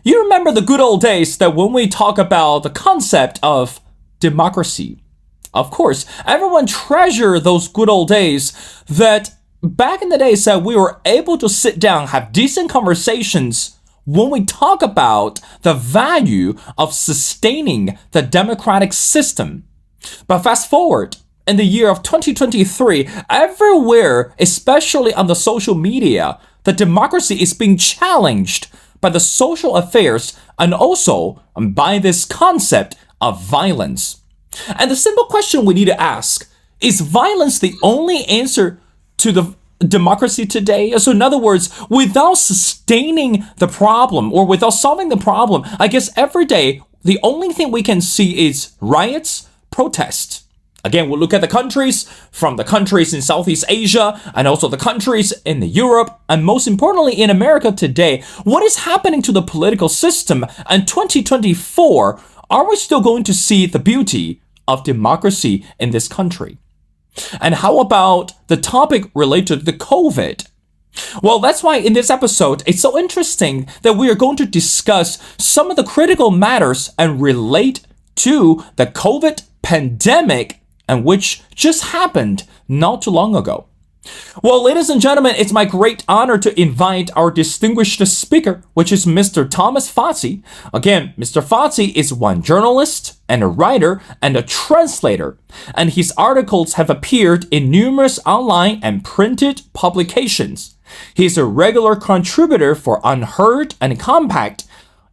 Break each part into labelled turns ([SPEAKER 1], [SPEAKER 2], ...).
[SPEAKER 1] You remember the good old days that when we talk about the concept of democracy, of course, everyone treasure those good old days that back in the days that we were able to sit down, have decent conversations when we talk about the value of sustaining the democratic system. But fast forward, in the year of 2023, everywhere, especially on the social media, the democracy is being challenged by the social affairs and also by this concept of violence. And the simple question we need to ask, is violence the only answer to the democracy today? So in other words, without sustaining the problem or without solving the problem, I guess every day, the only thing we can see is riots, protests. Again, we'll look at the countries, from the countries in Southeast Asia and also the countries in Europe, and most importantly in America today. What is happening to the political system? And 2024, are we still going to see the beauty of democracy in this country? And how about the topic related to COVID? Well, that's why in this episode, it's so interesting that we are going to discuss some of the critical matters and relate to the COVID pandemic, and which just happened not too long ago. Well, ladies and gentlemen, it's my great honor to invite our distinguished speaker, which is Mr. Thomas Fazi. Again, Mr. Fazi is one journalist and a writer and a translator, and his articles have appeared in numerous online and printed publications. He's a regular contributor for UnHerd and Compact.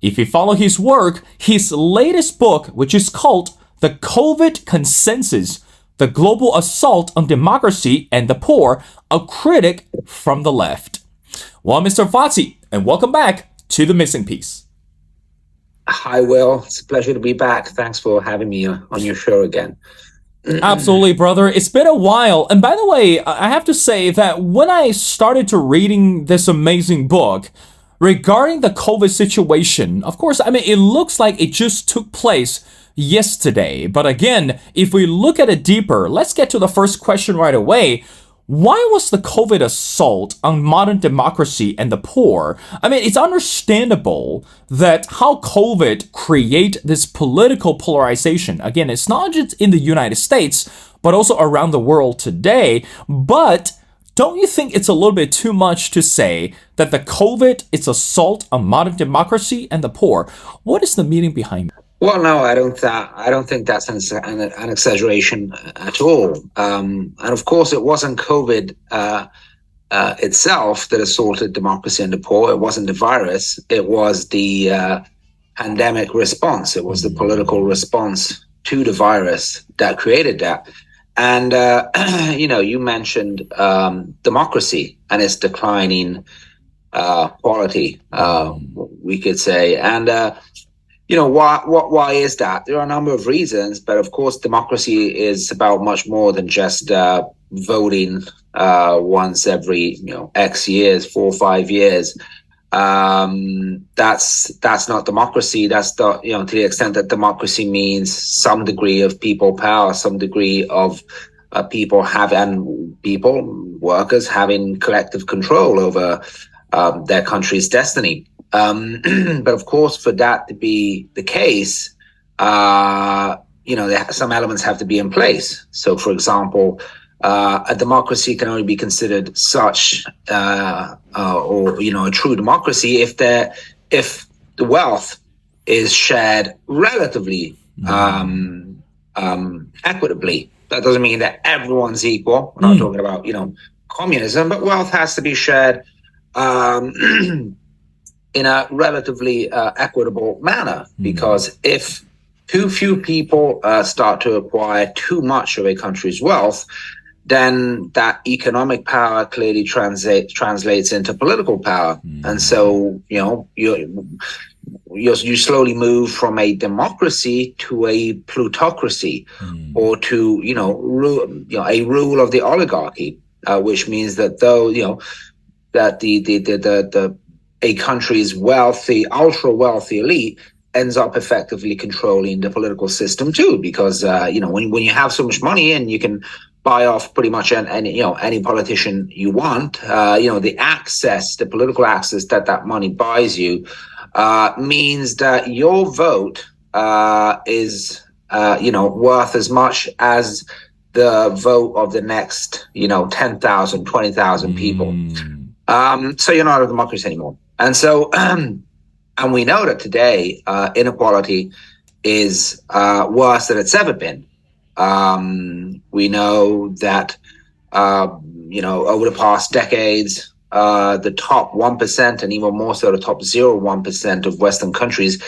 [SPEAKER 1] If you follow his work, his latest book, which is called The COVID Consensus, The Global Assault on Democracy and the Poor, a Critic from the Left. Well, Mr. Fazi, and welcome back to The Missing Piece.
[SPEAKER 2] Hi, Will. It's a pleasure to be back. Thanks for having me on your show again.
[SPEAKER 1] Absolutely, brother. It's been a while. And by the way, I have to say that when I started to reading this amazing book regarding the COVID situation, of course, I mean, it looks like it just took place yesterday. But again, if we look at it deeper, let's get to the first question right away. Why was the COVID assault on modern democracy and the poor? I mean, it's understandable that how COVID create this political polarization. Again, it's not just in the United States, but also around the world today. But don't you think it's a little bit too much to say that the COVID is assault on modern democracy and the poor? What is the meaning behind it?
[SPEAKER 2] Well, no, I don't think that's an exaggeration at all. And of course, it wasn't COVID itself that assaulted democracy and the poor. It wasn't the virus. It was the pandemic response. It was the political response to the virus that created that. And, you mentioned democracy and its declining quality, we could say. And, why is that? There are a number of reasons, but of course, democracy is about much more than just voting once every, X years, 4 or 5 years. That's not democracy. That's to the extent that democracy means some degree of people power, some degree of workers having collective control over their country's destiny. But of course, for that to be the case, some elements have to be in place. So, for example, a democracy can only be considered such, a true democracy if the wealth is shared relatively equitably. That doesn't mean that everyone's equal. We're not talking about communism, but wealth has to be shared in a relatively equitable manner, because if too few people start to acquire too much of a country's wealth, then that economic power clearly translates into political power. And so, you slowly move from a democracy to a plutocracy, or to, a rule of the oligarchy, which means that that a country's wealthy, ultra wealthy elite ends up effectively controlling the political system too, because when you have so much money and you can buy off pretty much any politician you want, the political access that money buys you means that your vote is worth as much as the vote of the next 10,000, 20,000 people. So you're not a democracy anymore. And so and we know that today inequality is worse than it's ever been. We know that over the past decades, the top 1% and even more so the top 0.1% of Western countries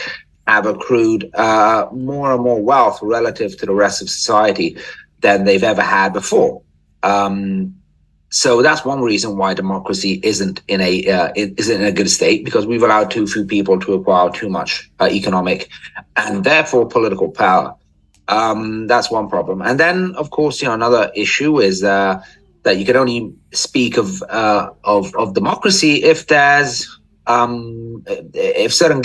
[SPEAKER 2] have accrued more and more wealth relative to the rest of society than they've ever had before. So that's one reason why democracy isn't in a good state, because we've allowed too few people to acquire too much economic and therefore political power. That's one problem. And then, of course, another issue is that you can only speak of democracy if there's if certain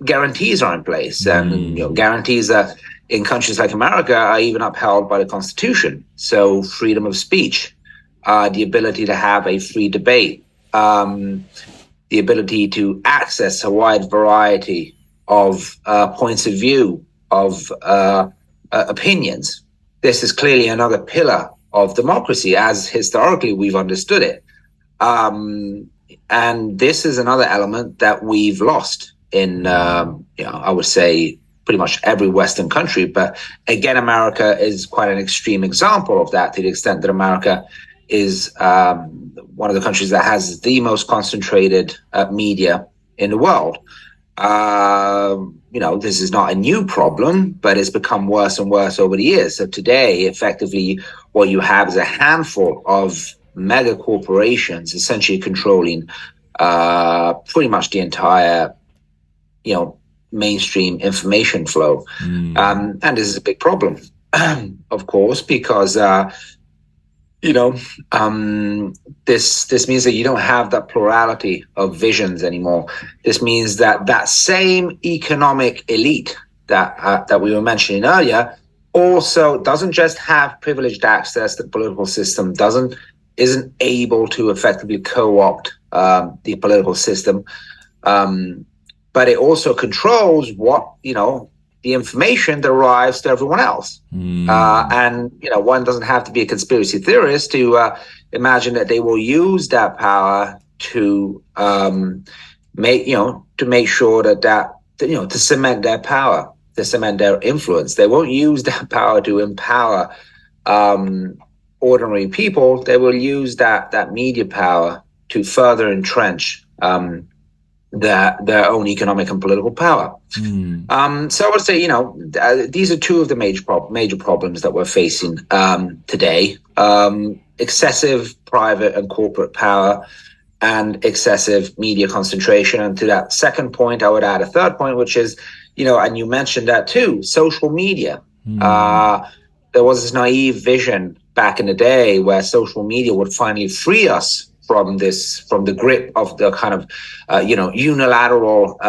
[SPEAKER 2] guarantees are in place, and guarantees that in countries like America are even upheld by the Constitution. So freedom of speech, the ability to have a free debate, the ability to access a wide variety of points of view, of opinions. This is clearly another pillar of democracy as historically we've understood it. And this is another element that we've lost in, I would say, pretty much every Western country. But again, America is quite an extreme example of that, to the extent that America is one of the countries that has the most concentrated media in the world. This is not a new problem, but it's become worse and worse over the years. So today, effectively, what you have is a handful of mega corporations essentially controlling pretty much the entire, mainstream information flow. And this is a big problem, of course, because this means that you don't have that plurality of visions anymore. This means that same economic elite that we were mentioning earlier also doesn't just have privileged access to the political system, isn't able to effectively co-opt the political system, but it also controls what the information that arrives to everyone else. And one doesn't have to be a conspiracy theorist to imagine that they will use that power to make sure that to cement their power, to cement their influence. They won't use that power to empower ordinary people. They will use that media power to further entrench their own economic and political power. So I would say, these are two of the major problems that we're facing today: excessive private and corporate power, and excessive media concentration. And to that second point, I would add a third point, which is, and you mentioned that too, social media. There was this naive vision back in the day where social media would finally free us from the grip of the kind of, unilateral,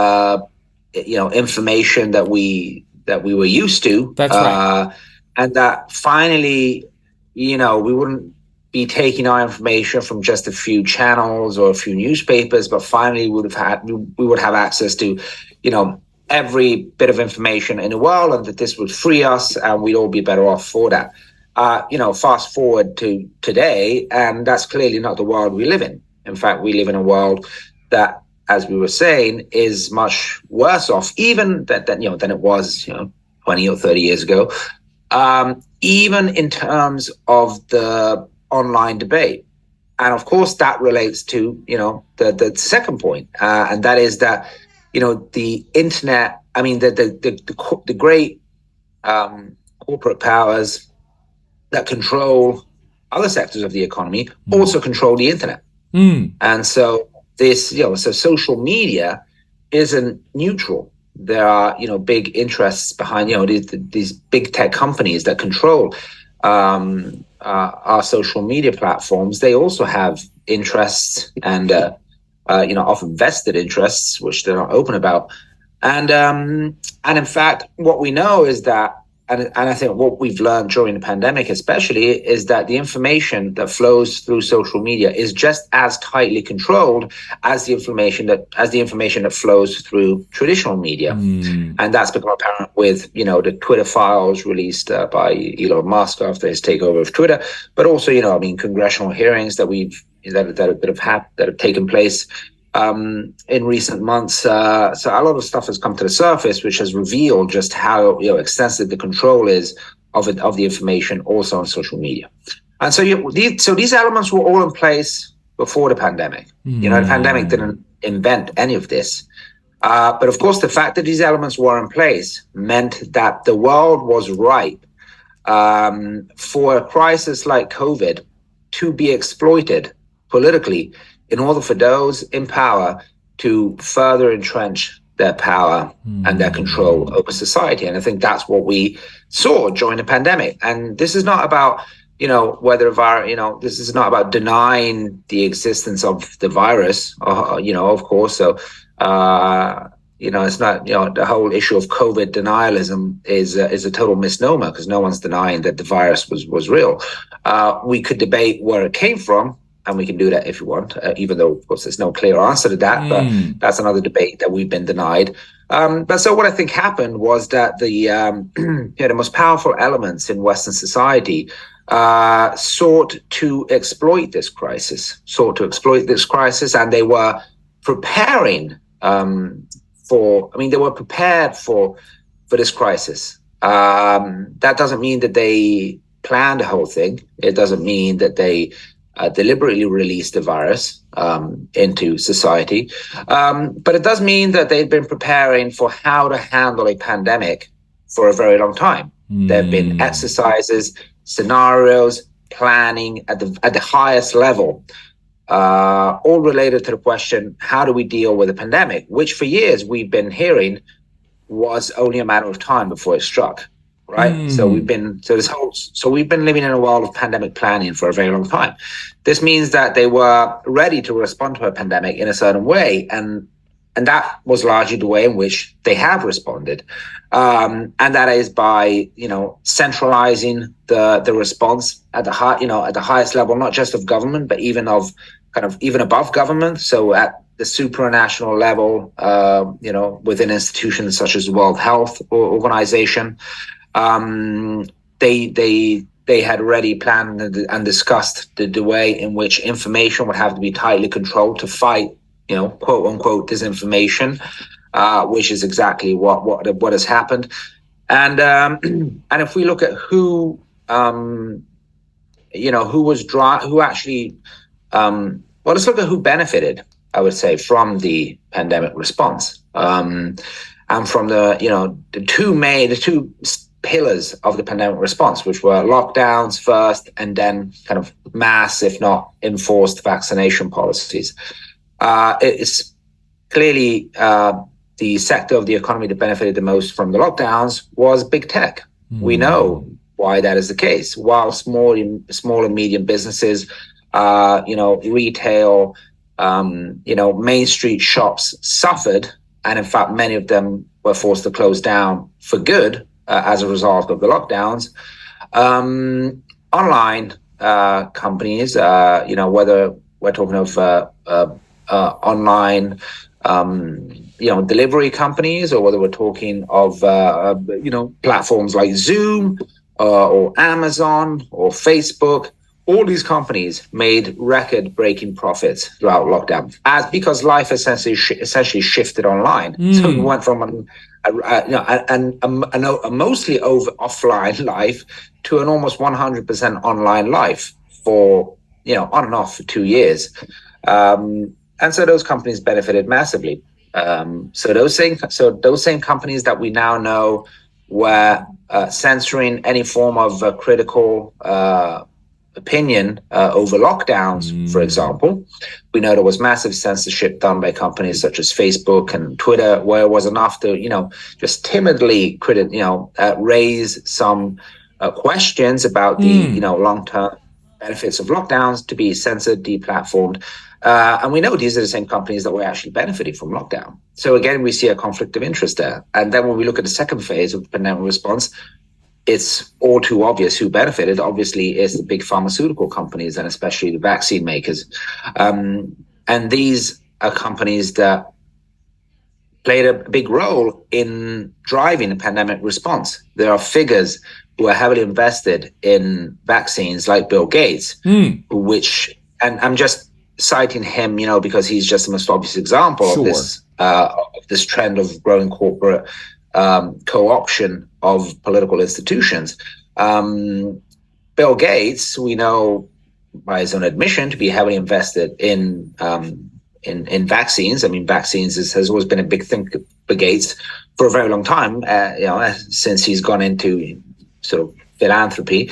[SPEAKER 2] information that we were used to.
[SPEAKER 1] That's right.
[SPEAKER 2] And that finally, we wouldn't be taking our information from just a few channels or a few newspapers, but finally we would have access to, every bit of information in the world, and that this would free us and we'd all be better off for that. Fast forward to today, and that's clearly not the world we live in. In fact, we live in a world that, as we were saying, is much worse off, even than it was 20 or 30 years ago, even in terms of the online debate. And of course, that relates to the second point, and that is that the internet. I mean, the great corporate powers that control other sectors of the economy also control the internet. And so this, so social media isn't neutral. There are, big interests behind, these big tech companies that control our social media platforms. They also have interests and, often vested interests, which they're not open about. And in fact, what we know is that and I think what we've learned during the pandemic, especially, is that the information that flows through social media is just as tightly controlled as the information that flows through traditional media, and that's become apparent with the Twitter files released by Elon Musk after his takeover of Twitter, but also congressional hearings that have taken place in recent months. So a lot of stuff has come to the surface, which has revealed just how extensive the control is of the information also on social media. And so these elements were all in place before the pandemic. The pandemic didn't invent any of this. But of course, the fact that these elements were in place meant that the world was ripe for a crisis like COVID to be exploited politically in order for those in power to further entrench their power and their control over society. And I think that's what we saw during the pandemic. And this is not about, this is not about denying the existence of the virus, of course. So, it's not, the whole issue of COVID denialism is a total misnomer, because no one's denying that the virus was real. We could debate where it came from, and we can do that if you want, even though, of course, there's no clear answer to that. But that's another debate that we've been denied. But so what I think happened was that the most powerful elements in Western society sought to exploit this crisis, and they were preparing prepared for this crisis. That doesn't mean that they planned the whole thing. It doesn't mean that they deliberately released the virus into society. But it does mean that they've been preparing for how to handle a pandemic for a very long time. There have been exercises, scenarios, planning at the highest level, all related to the question, how do we deal with a pandemic, which for years we've been hearing was only a matter of time before it struck. Right. So we've been living in a world of pandemic planning for a very long time. This means that they were ready to respond to a pandemic in a certain way. And that was largely the way in which they have responded. And that is by, centralizing the response at the highest level, not just of government, but even above government. So at the supranational level, within institutions such as the World Health Organization. They had already planned and discussed the way in which information would have to be tightly controlled to fight, quote unquote, disinformation, which is exactly what has happened. And if we look at who let's look at who benefited, I would say, from the pandemic response, and from the two pillars of the pandemic response, which were lockdowns first, and then kind of mass, if not enforced, vaccination policies. It's clearly the sector of the economy that benefited the most from the lockdowns was big tech. We know why that is the case. While small and medium businesses, retail, Main Street shops suffered, and in fact, many of them were forced to close down for good as a result of the lockdowns. Online companies, whether we're talking of online, delivery companies, or whether we're talking of, platforms like Zoom or Amazon or Facebook, all these companies made record-breaking profits throughout lockdown, because life essentially shifted online. So we went from a mostly offline life to an almost 100% online life for on and off for 2 years, and so those companies benefited massively. So those same companies that we now know were censoring any form of critical opinion over lockdowns, for example. We know there was massive censorship done by companies such as Facebook and Twitter, where it was enough to, just timidly raise some questions about the, long-term benefits of lockdowns to be censored, deplatformed. And we know these are the same companies that were actually benefiting from lockdown. So again, we see a conflict of interest there. And then when we look at the second phase of the pandemic response, it's all too obvious who benefited. Obviously, it's the big pharmaceutical companies and especially the vaccine makers. And these are companies that played a big role in driving the pandemic response. There are figures who are heavily invested in vaccines, like Bill Gates, and I'm just citing him, because he's just the most obvious example of this trend of growing corporate co-option of political institutions. Bill Gates, we know by his own admission to be heavily invested in vaccines. I mean, vaccines has always been a big thing for Gates for a very long time, since he's gone into sort of philanthropy.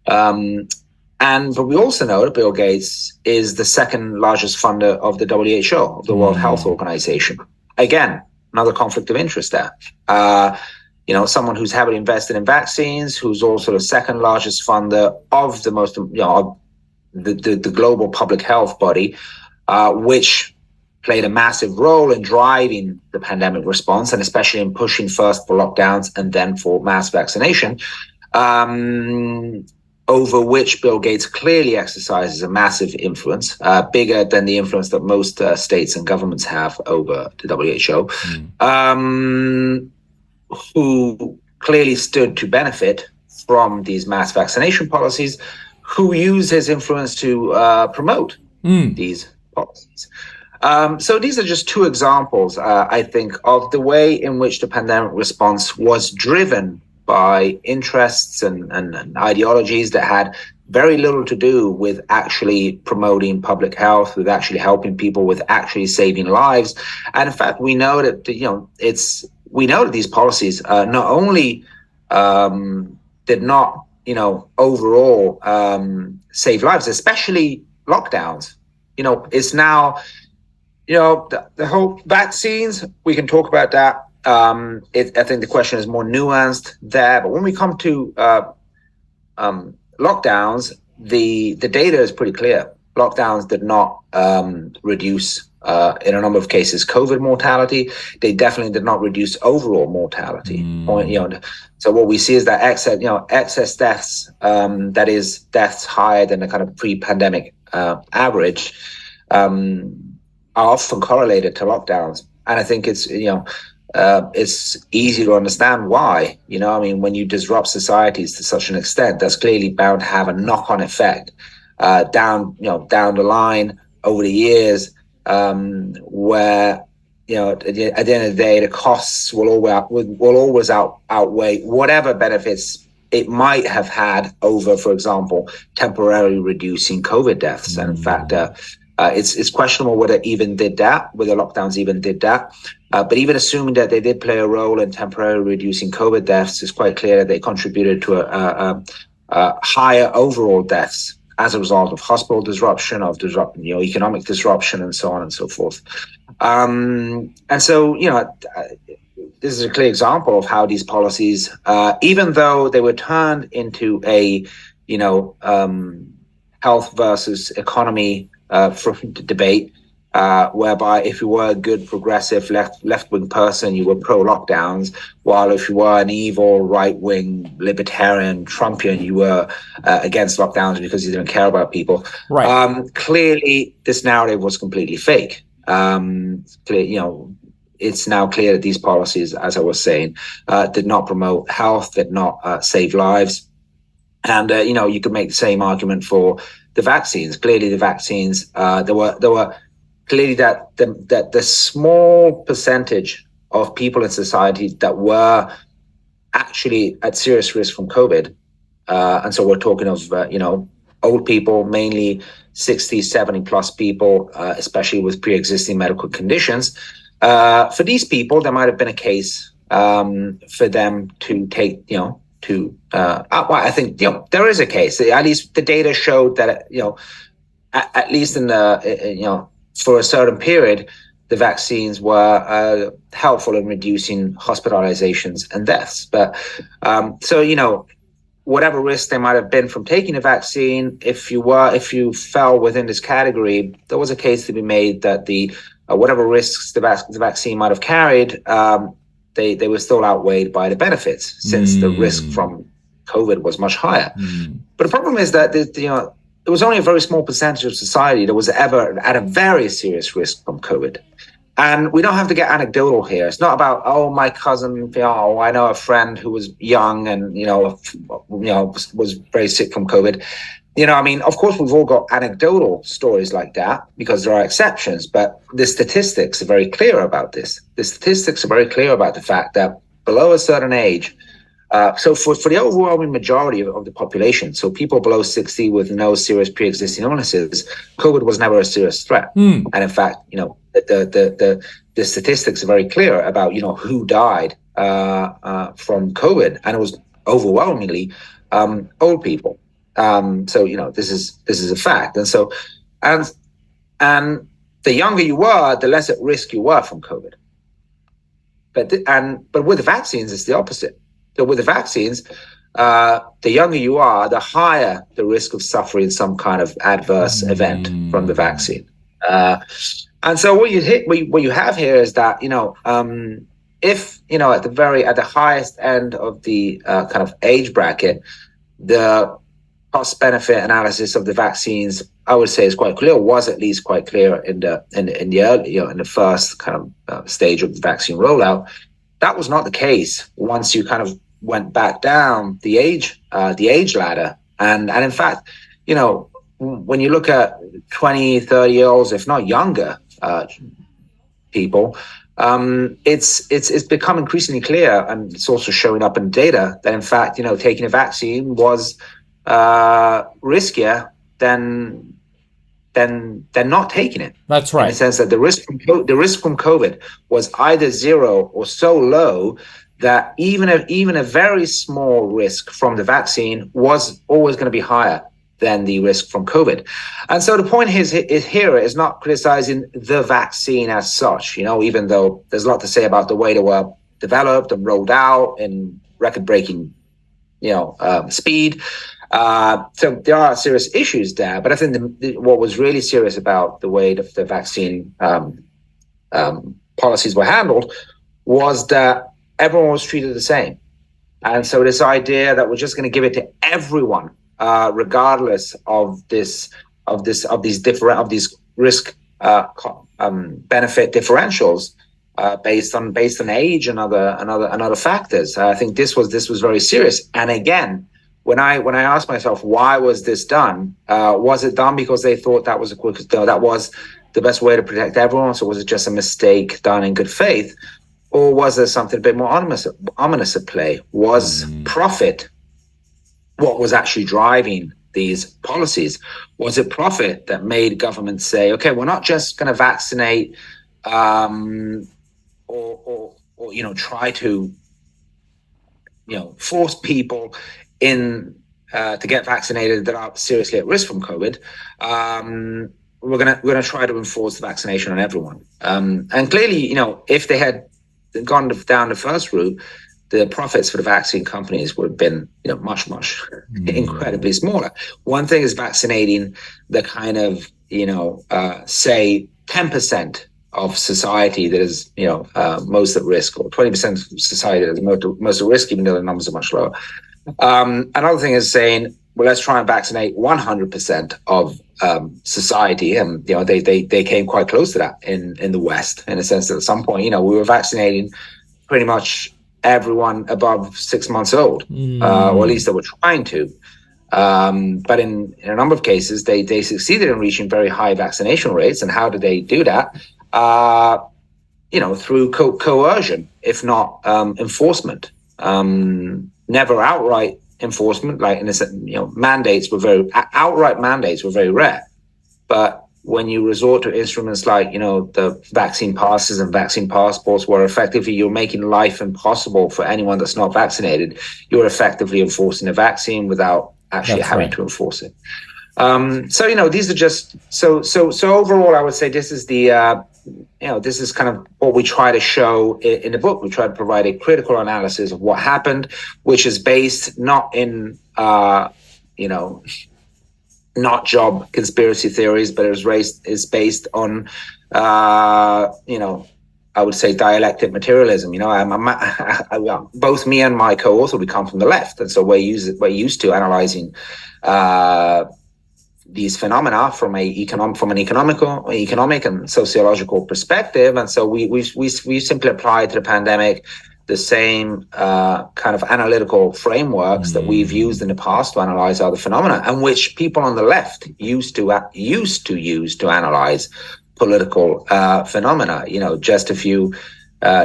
[SPEAKER 2] But we also know that Bill Gates is the second largest funder of the WHO, of the World Health Organization. Again, another conflict of interest there. Someone who's heavily invested in vaccines, who's also the second largest funder of the most, the global public health body, which played a massive role in driving the pandemic response, and especially in pushing first for lockdowns and then for mass vaccination, over which Bill Gates clearly exercises a massive influence, bigger than the influence that most states and governments have over the WHO, who clearly stood to benefit from these mass vaccination policies, who use his influence to promote these policies. So these are just two examples, I think, of the way in which the pandemic response was driven by interests and ideologies that had very little to do with actually promoting public health, with actually helping people, with actually saving lives. And in fact, we know that these policies not only did not, overall save lives, especially lockdowns. It's now, the whole vaccines, we can talk about that. I think the question is more nuanced there. But when we come to lockdowns, the data is pretty clear. Lockdowns did not reduce, in a number of cases, COVID mortality. They definitely did not reduce overall mortality. So what we see is that excess deaths, that is deaths higher than the kind of pre-pandemic average, are often correlated to lockdowns. And I think it's easy to understand why. When you disrupt societies to such an extent, that's clearly bound to have a knock-on effect down the line over the years, where at the end of the day, the costs will always outweigh whatever benefits it might have had over, for example, temporarily reducing COVID deaths. And in fact, it's questionable whether lockdowns even did that. But even assuming that they did play a role in temporarily reducing COVID deaths, it's quite clear that they contributed to a higher overall deaths as a result of hospital disruption, economic disruption, and so on and so forth. And so, this is a clear example of how these policies, even though they were turned into a, health versus economy debate, whereby if you were a good progressive left-wing person, you were pro-lockdowns, while if you were an evil right-wing libertarian Trumpian, you were against lockdowns because you didn't care about people. Right. Clearly, this narrative was completely fake. It's now clear that these policies, as I was saying, did not promote health, did not save lives. And, you could make the same argument for the vaccines. Clearly, the vaccines, there were clearly that the small percentage of people in society that were actually at serious risk from COVID. And so we're talking of, old people, mainly 60, 70 plus people, especially with pre-existing medical conditions. For these people, there might have been a case for them to take, I think, there is a case. At least the data showed that, at least in the, for a certain period, the vaccines were helpful in reducing hospitalizations and deaths. But so, whatever risk there might have been from taking a vaccine, if you fell within this category, there was a case to be made that the whatever risks the vaccine might have carried, they were still outweighed by the benefits, since the risk from COVID was much higher. But the problem is that it was only a very small percentage of society that was ever at a very serious risk from COVID. And we don't have to get anecdotal here. It's not about, oh, my cousin, I know a friend who was young and, was very sick from COVID. Of course, we've all got anecdotal stories like that because there are exceptions, but the statistics are very clear about this. The statistics are very clear about the fact that below a certain age, so for the overwhelming majority of the population, so people below 60 with no serious pre-existing illnesses, COVID was never a serious threat. And in fact, the statistics are very clear about, who died from COVID, and it was overwhelmingly old people. So this is a fact, and so and the younger you were, the less at risk you were from COVID. But with the vaccines, it's the opposite. So with the vaccines, the younger you are, the higher the risk of suffering some kind of adverse event from the vaccine. And so what you have here is that if at the highest end of the kind of age bracket, the cost benefit analysis of the vaccines, I would say, is quite clear, was at least quite clear in the early, in the first kind of stage of the vaccine rollout. That was not the case once you kind of went back down the age ladder. And in fact, when you look at 20, 30-year-olds, if not younger people, it's become increasingly clear, and it's also showing up in data, that in fact, taking a vaccine was riskier than not taking it.
[SPEAKER 1] That's right.
[SPEAKER 2] In the sense that the risk from COVID was either zero or so low that even a very small risk from the vaccine was always going to be higher than the risk from COVID. And so the point here is not criticizing the vaccine as such, even though there's a lot to say about the way they were developed and rolled out in record-breaking, speed. So there are serious issues there, but I think what was really serious about the way the vaccine policies were handled was that everyone was treated the same. And so this idea that we're just going to give it to everyone, regardless of these risk benefit differentials, based on age and other factors. I think this was very serious. And again, when I asked myself, why was this done? Was it done because they thought that was that was the best way to protect everyone? So was it just a mistake done in good faith? Or was there something a bit more ominous at play? Was profit what was actually driving these policies? Was it profit that made governments say, okay, we're not just going to vaccinate or try to force people in to get vaccinated that are seriously at risk from COVID. We're gonna try to enforce the vaccination on everyone. And clearly, if they had gone down the first route, the profits for the vaccine companies would have been, much incredibly smaller. One thing is vaccinating the kind of, say 10% of society that is, most at risk, or 20% of society that is most at risk, even though the numbers are much lower. Another thing is saying, well, let's try and vaccinate 100% of society, and they came quite close to that in the West, in a sense that at some point, we were vaccinating pretty much everyone above 6 months old, or at least they were trying to. But in a number of cases, they succeeded in reaching very high vaccination rates. And how did they do that? Through coercion, if not enforcement. Never outright enforcement, like in a sense, mandates were outright mandates were very rare. But when you resort to instruments like, the vaccine passes and vaccine passports, where effectively you're making life impossible for anyone that's not vaccinated, you're effectively enforcing a vaccine without actually having to enforce it. So these are just so overall, I would say this is the this is kind of what we try to show in the book. We try to provide a critical analysis of what happened, which is based not in not job conspiracy theories, but is based on I would say, dialectic materialism. Both me and my co-author, we come from the left, and so we're used to analyzing these phenomena from an economic and sociological perspective, and so we simply apply to the pandemic the same kind of analytical frameworks that we've used in the past to analyze other phenomena, and which people on the left used to use to analyze political phenomena. Just a few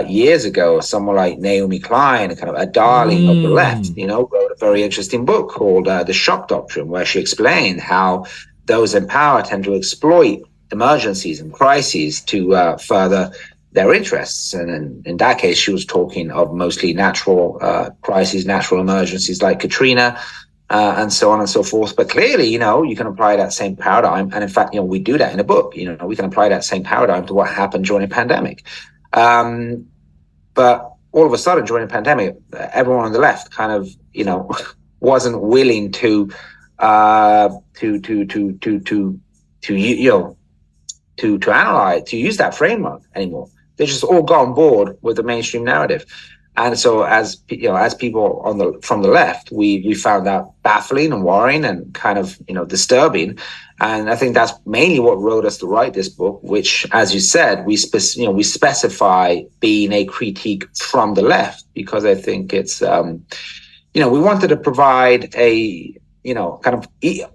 [SPEAKER 2] years ago, someone like Naomi Klein, kind of a darling of the left, wrote a very interesting book called The Shock Doctrine, where she explained how those in power tend to exploit emergencies and crises to further their interests. And in that case, she was talking of mostly natural crises, natural emergencies like Katrina, and so on and so forth. But clearly, you can apply that same paradigm. And in fact, we do that in the book. We can apply that same paradigm to what happened during a pandemic. But all of a sudden, during the pandemic, everyone on the left kind of, wasn't willing to analyze, to use that framework anymore. They just all got on board with the mainstream narrative. And so as people from the left, we found that baffling and worrying and kind of, disturbing. And I think that's mainly what wrote us to write this book, which, as you said, we specify being a critique from the left, because I think it's, we wanted to provide a, kind of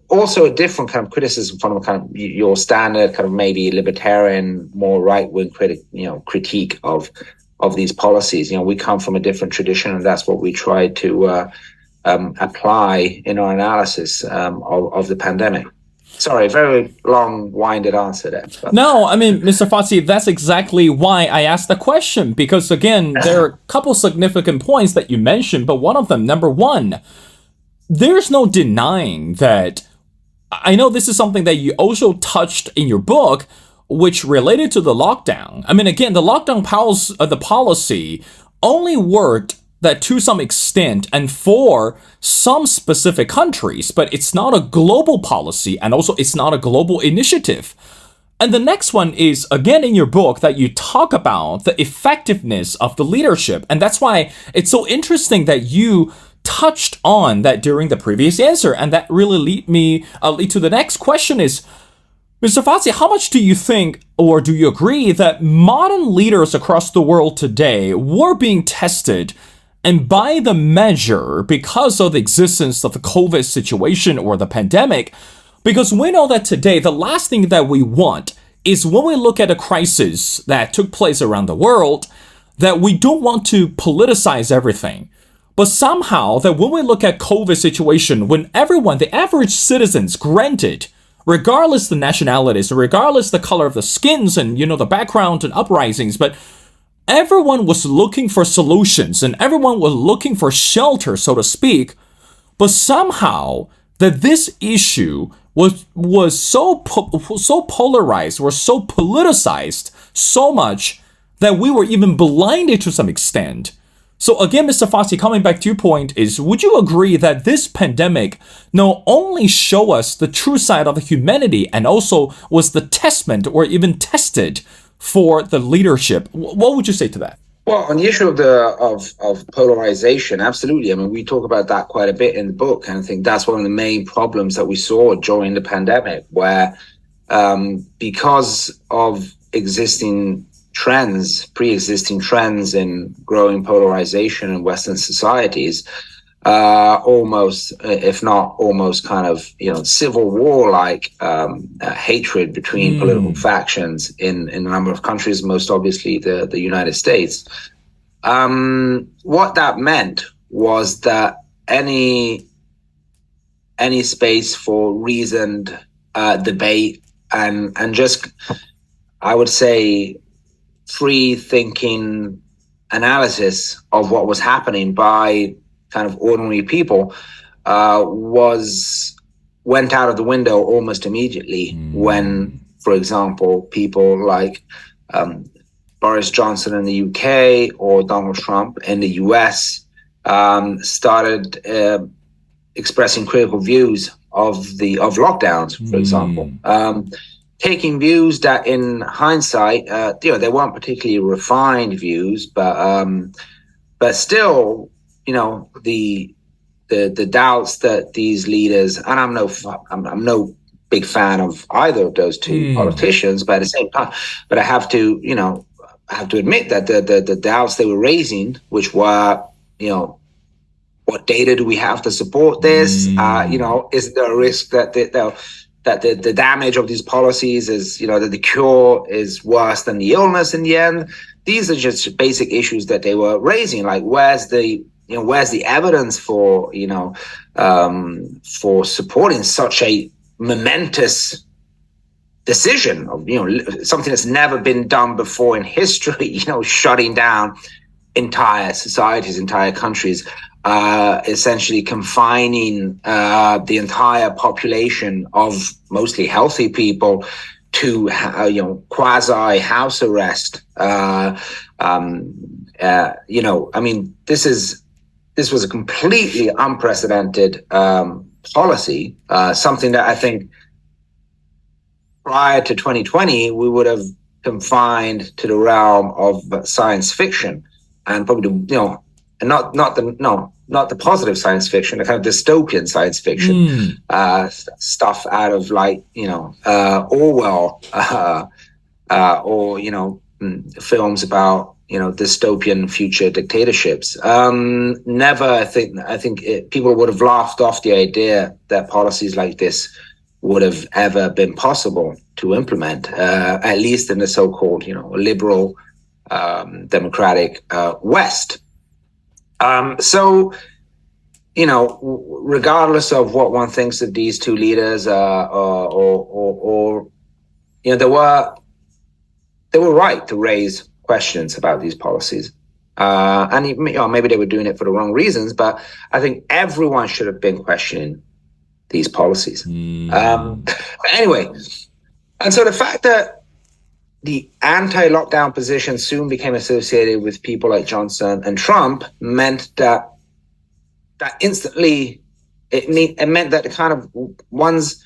[SPEAKER 2] also a different kind of criticism from kind of your standard kind of maybe libertarian, more right-wing critique of these policies. We come from a different tradition, and that's what we try to apply in our analysis of the pandemic. Sorry, very long-winded answer there. But.
[SPEAKER 1] No, I mean, Mr. Fazi, that's exactly why I asked the question, because again, there are a couple significant points that you mentioned, but one of them, number one, there's no denying that, I know this is something that you also touched in your book, which related to the lockdown. I mean, again, the lockdown policy only worked that to some extent and for some specific countries, but it's not a global policy, and also it's not a global initiative. And the next one is, again, in your book, that you talk about the effectiveness of the leadership. And that's why it's so interesting that you touched on that during the previous answer. And that really lead to the next question is, Mr. Fazi, how much do you think, or do you agree that modern leaders across the world today were being tested and by the measure because of the existence of the COVID situation or the pandemic? Because we know that today, the last thing that we want is when we look at a crisis that took place around the world, that we don't want to politicize everything. But somehow that when we look at COVID situation, when everyone, the average citizens, granted, regardless the nationalities, regardless the color of the skins and, the background and uprisings, but everyone was looking for solutions and everyone was looking for shelter, so to speak. But somehow that this issue was so polarized or so politicized so much that we were even blinded to some extent. So again, Mr. Fazi, coming back to your point is, would you agree that this pandemic not only show us the true side of humanity and also was the testament or even tested for the leadership? What would you say to that?
[SPEAKER 2] Well, on the issue of polarization, absolutely. I mean, we talk about that quite a bit in the book, and I think that's one of the main problems that we saw during the pandemic, where because of pre-existing trends in growing polarization in Western societies, almost, if not almost kind of, civil war-like hatred between political factions in a number of countries, most obviously the United States. What that meant was that any space for reasoned debate and just, I would say, free thinking analysis of what was happening by kind of ordinary people went out of the window almost immediately when, for example, people like Boris Johnson in the UK or Donald Trump in the US started expressing critical views of lockdowns, for example. taking views that, in hindsight, they weren't particularly refined views, but still, the doubts that these leaders, and I'm no big fan of either of those two politicians, but at the same time, but I have to admit that the doubts they were raising, which were, what data do we have to support this? Is there a risk that the damage of these policies is, that the cure is worse than the illness in the end? These are just basic issues that they were raising. Like, where's the evidence for, for supporting such a momentous decision of, something that's never been done before in history, shutting down entire societies, entire countries, essentially confining the entire population of mostly healthy people to, quasi house arrest. This was a completely unprecedented policy, something that I think prior to 2020 we would have confined to the realm of science fiction, and probably not the positive science fiction, the kind of dystopian science fiction stuff out of Orwell or films about dystopian future dictatorships. Never, I think people would have laughed off the idea that policies like this would have ever been possible to implement, at least in the so-called, liberal, democratic West. So, regardless of what one thinks of these two leaders, they were right to raise questions about these policies. And maybe they were doing it for the wrong reasons, but I think everyone should have been questioning these policies. But anyway, and so the fact that the anti-lockdown position soon became associated with people like Johnson and Trump meant that instantly it meant that the kind of one's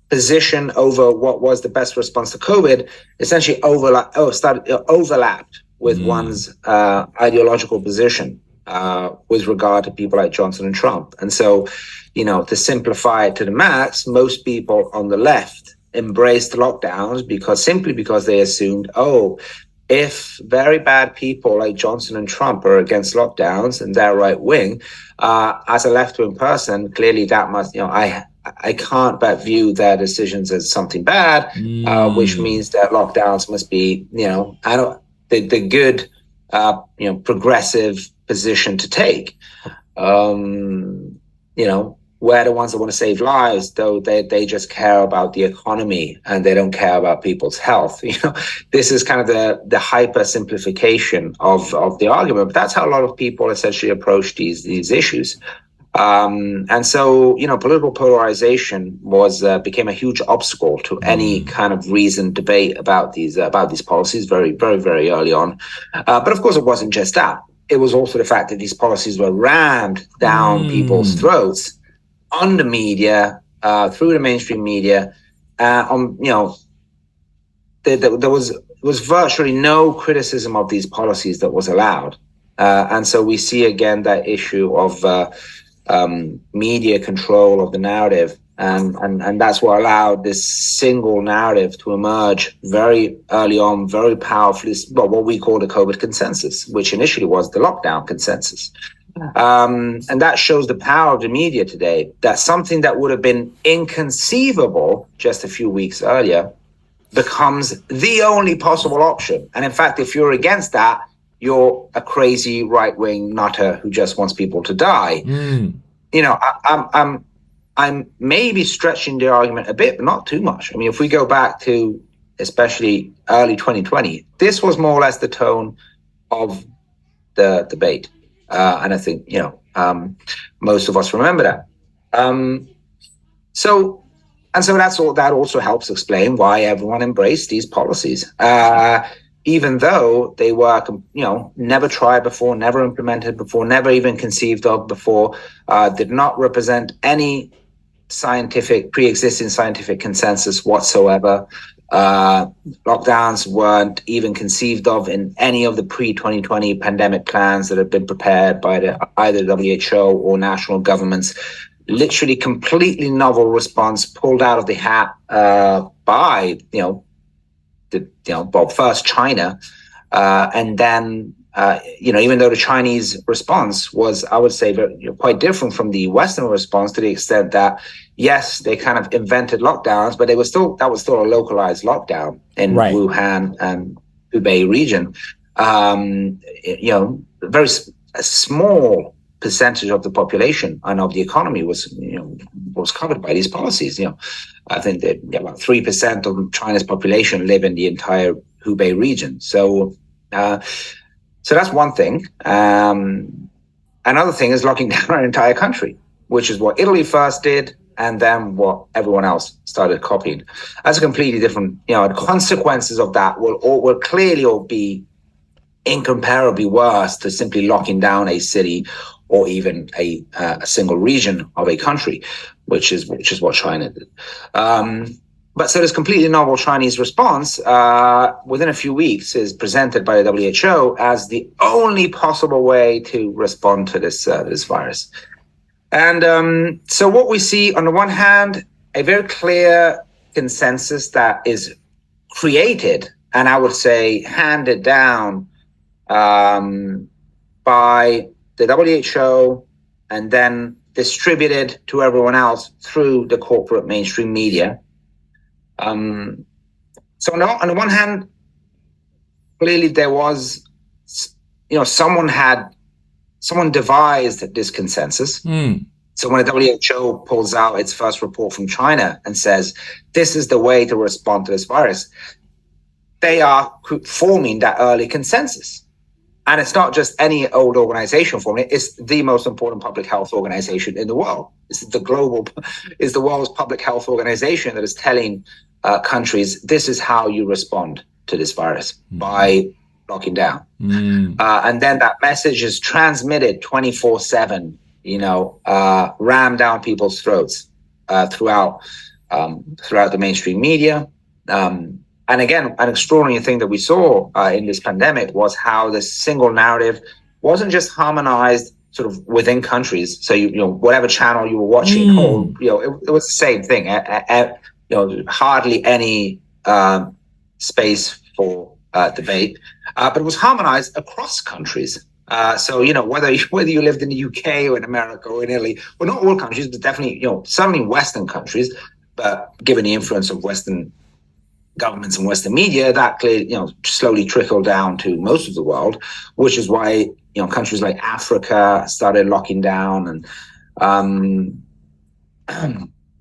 [SPEAKER 2] position over what was the best response to COVID essentially overlapped with one's ideological position with regard to people like Johnson and Trump. And so, to simplify it to the max, most people on the left embraced lockdowns simply because they assumed, if very bad people like Johnson and Trump are against lockdowns and they're right wing, as a left wing person, clearly that must, I can't but view their decisions as something bad, which means that lockdowns must be, the good, progressive position to take. We're the ones that want to save lives, though they just care about the economy and they don't care about people's health. This is kind of the hyper simplification of the argument, but that's how a lot of people essentially approach these issues. And so, political polarization became a huge obstacle to any kind of reasoned debate about these policies very, very, very early on. But of course, it wasn't just that. It was also the fact that these policies were rammed down people's throats on the media, through the mainstream media. There was virtually no criticism of these policies that was allowed. And so we see again that issue of media control of the narrative, and that's what allowed this single narrative to emerge very early on, very powerfully, what we call the COVID consensus, which initially was the lockdown consensus. And that shows the power of the media today, that something that would have been inconceivable just a few weeks earlier becomes the only possible option. And in fact, if you're against that, you're a crazy right-wing nutter who just wants people to die. I'm maybe stretching the argument a bit, but not too much. I mean, if we go back to especially early 2020, this was more or less the tone of the debate. And I think, most of us remember that. So that also helps explain why everyone embraced these policies. Even though they were, never tried before, never implemented before, never even conceived of before, did not represent any pre-existing scientific consensus whatsoever. Lockdowns weren't even conceived of in any of the pre-2020 pandemic plans that have been prepared by either WHO or national governments. Literally completely novel response pulled out of the hat by, first China, and then, even though the Chinese response was, I would say, quite different from the Western response, to the extent that, yes, they kind of invented lockdowns, but that was still a localized lockdown in Wuhan and Hubei region. Very a small percentage of the population and of the economy was covered by these policies. I think that about 3% of China's population live in the entire Hubei region. So that's one thing. Another thing is locking down our entire country, which is what Italy first did, and then what everyone else started copying. That's a completely different. The consequences of that will clearly be incomparably worse to simply locking down a city or even a single region of a country, which is what China did. But so this completely novel Chinese response within a few weeks is presented by the WHO as the only possible way to respond to this virus. And so what we see, on the one hand, a very clear consensus that is created, and I would say handed down by the WHO and then distributed to everyone else through the corporate mainstream media. So on the one hand, clearly there was, someone devised this consensus. So when the WHO pulls out its first report from China and says, this is the way to respond to this virus, they are forming that early consensus. And it's not just any old organization forming it. It's the most important public health organization in the world. It's the world's public health organization that is telling countries, this is how you respond to this virus, by locking down. And then that message is transmitted 24/7, rammed down people's throats throughout the mainstream media. And again, an extraordinary thing that we saw in this pandemic was how this single narrative wasn't just harmonized sort of within countries. So whatever channel you were watching, or it was the same thing. Hardly any space for debate, but it was harmonized across countries. So whether you lived in the UK or in America or in Italy, well, not all countries, but definitely certainly Western countries. But given the influence of Western governments and Western media, that clearly, slowly trickled down to most of the world, which is why, countries like Africa started locking down. And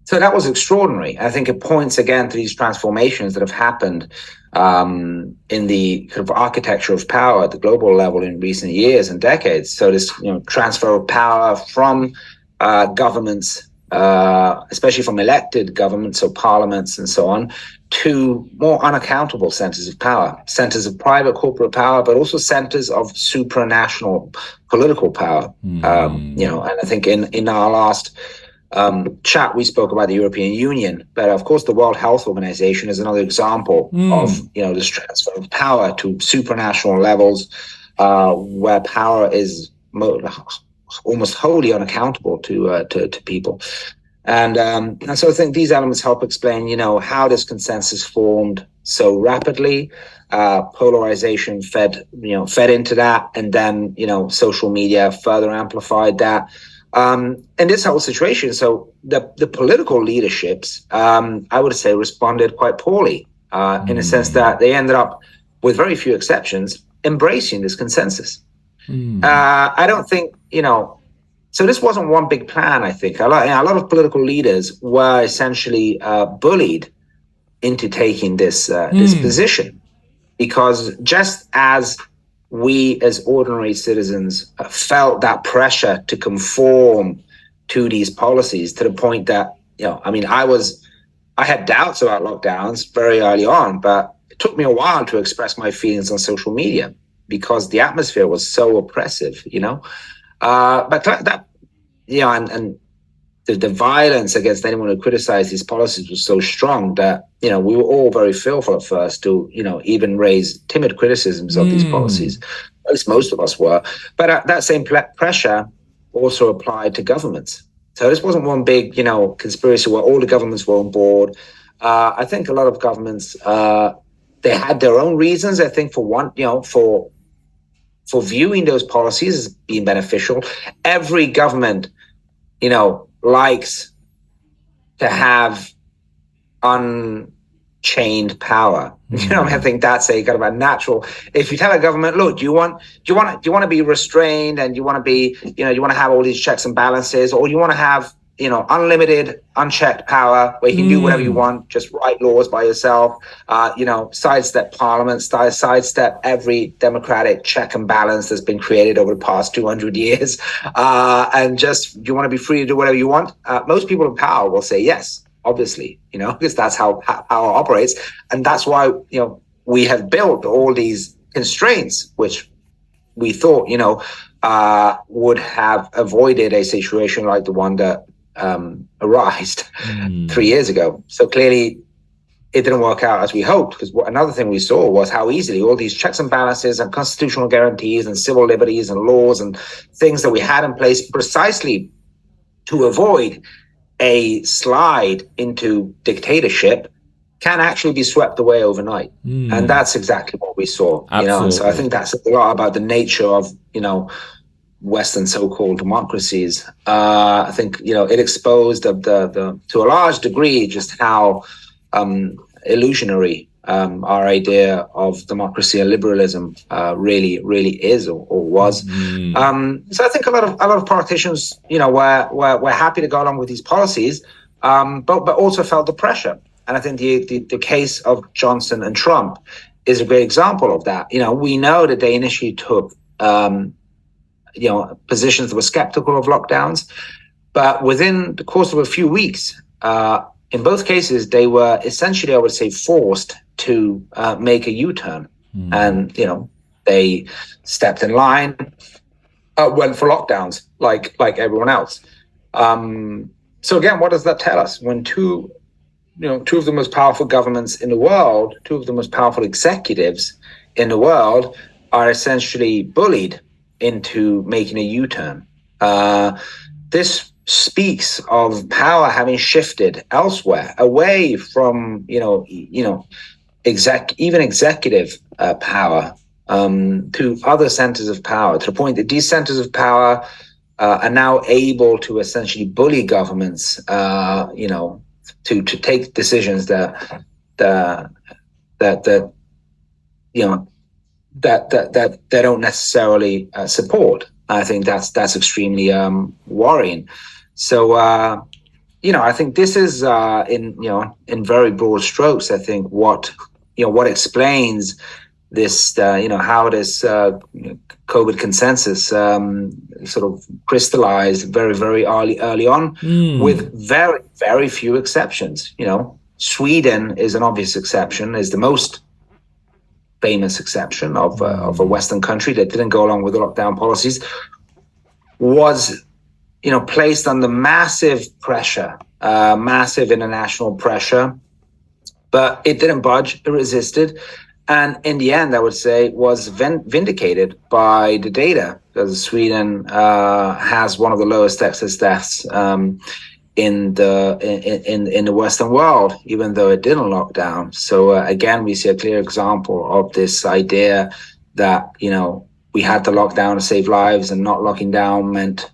[SPEAKER 2] so that was extraordinary. I think it points again to these transformations that have happened in the kind of architecture of power at the global level in recent years and decades. So this, transfer of power from governments, especially from elected governments or parliaments and so on, to more unaccountable centers of power, centers of private corporate power, but also centers of supranational political power. And I think in our last chat, we spoke about the European Union, but of course the World Health Organization is another example of, this transfer of power to supranational levels, where power is almost wholly unaccountable to people. And so I think these elements help explain, how this consensus formed so rapidly. Polarization fed into that, and then social media further amplified that. And this whole situation, so the political leaderships, I would say, responded quite poorly, in a sense that they ended up, with very few exceptions, embracing this consensus. I don't think, so this wasn't one big plan, I think. A lot of political leaders were essentially bullied into taking this position, because just as we as ordinary citizens felt that pressure to conform to these policies, to the point that, I had doubts about lockdowns very early on, but it took me a while to express my feelings on social media because the atmosphere was so oppressive, but that, and the violence against anyone who criticized these policies was so strong that, we were all very fearful at first to, even raise timid criticisms of these policies. At least most of us were. But that same pressure also applied to governments. So this wasn't one big, conspiracy where all the governments were on board. I think a lot of governments, they had their own reasons, I think, for viewing those policies as being beneficial. Every government, likes to have unchained power. I think that's a kind of a natural. If you tell a government, look, do you want to be restrained, and you want to be, you want to have all these checks and balances, or you want to have, unlimited, unchecked power where you can do whatever you want, just write laws by yourself, sidestep parliament, sidestep every democratic check and balance that's been created over the past 200 years, and just, you want to be free to do whatever you want? Most people in power will say yes, obviously, because that's how power operates. And that's why, we have built all these constraints, which we thought, would have avoided a situation like the one that arisen 3 years ago. So clearly it didn't work out as we hoped, because another thing we saw was how easily all these checks and balances and constitutional guarantees and civil liberties and laws and things that we had in place precisely to avoid a slide into dictatorship can actually be swept away overnight. And that's exactly what we saw. And so I think that's a lot about the nature of, Western so-called democracies. I think, it exposed to a large degree just how illusionary our idea of democracy and liberalism really is or was. So I think a lot of politicians, were happy to go along with these policies, but also felt the pressure. And I think the case of Johnson and Trump is a great example of that. We know that they initially took positions that were skeptical of lockdowns, but within the course of a few weeks, in both cases, they were essentially, I would say, forced to make a U-turn. And, they stepped in line, went for lockdowns like everyone else. So again, what does that tell us? When two of the most powerful governments in the world, two of the most powerful executives in the world are essentially bullied into making a U-turn. This speaks of power having shifted elsewhere, away from executive power to other centers of power, to the point that these centers of power are now able to essentially bully governments, to take decisions that they don't necessarily support. I think that's extremely worrying. So I think this is in very broad strokes, I think what explains this how this COVID consensus sort of crystallized very, very early on, with very, very few exceptions. Sweden is an obvious exception, is the most famous exception of a Western country that didn't go along with the lockdown policies, was placed under massive pressure, massive international pressure, but it didn't budge, it resisted. And in the end, I would say, was vindicated by the data, because Sweden has one of the lowest excess deaths in the Western world, even though it didn't lock down. So again, we see a clear example of this idea that we had to lock down to save lives, and not locking down meant